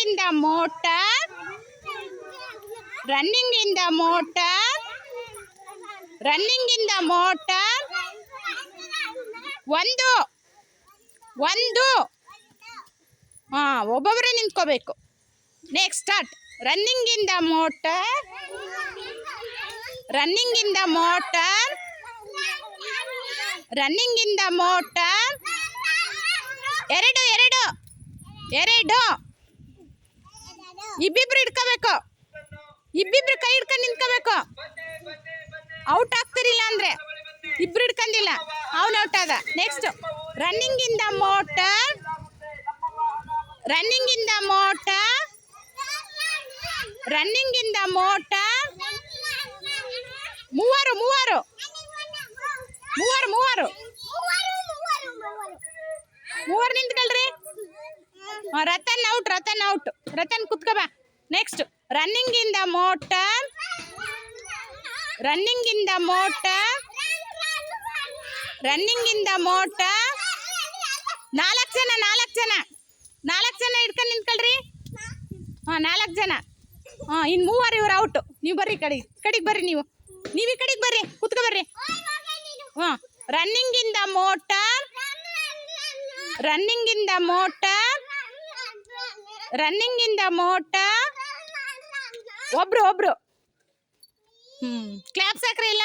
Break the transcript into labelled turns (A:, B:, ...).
A: in the motor. Running in the motor. Running in the motor. ಒಂದು ಒಬ್ಬೊಬ್ಬರೇ ನಿಂತ್ಕೋಬೇಕು. Next start. Running in the motor. Running in the motor. Running in the motor. ಎರಡು ಇಬ್ಬಿಬ್ರು ಹಿಡ್ಕೋಬೇಕು. ಇಬ್ಬಿಬ್ರು ಕೈ ಹಿಡ್ಕೊಂಡು ನಿಂತ್ಕೋಬೇಕು. Out ಆಗ್ತಿರಿಲ್ಲ ಅಂದ್ರೆ ಇಬ್ರು ಹಿಡ್ಕೊಂಡಿಲ್ಲ, ಅವನು ಔಟ್ ಆದ. Next running in the motor. Running in the motor. Running in the motor. ಮೂವರು ನಿಂತ್ಕೊಳ್ರಿ. ರತನ್ ಔಟ್. ರತನ್ ಕುತ್ಕೋ ಬಾ. Next running in the motor. Running in the motor. Running in the motor. ನಾಲ್ಕು ಜನ ಹಿಡ್ಕೊಂಡು ನಿಂತ್ಕೊಳ್ರಿ. 4 ಜನ. ಇನ್ನು 3 ಇವ್ರು ಔಟು. ನೀವು ಬರ್ರಿ ಕಡೆಗೆ ಬರ್ರಿ. ನೀವು ಈ ಕಡೆಗೆ ಬರ್ರಿ, ಕುತ್ಕೊ ಬರ್ರಿ. Running in the motor. Running in the motor. Running in the motor. ಒಬ್ರು ಕ್ಲಾಪ್ಸ್ ಹಾಕ್ರಿ ಇಲ್ಲ.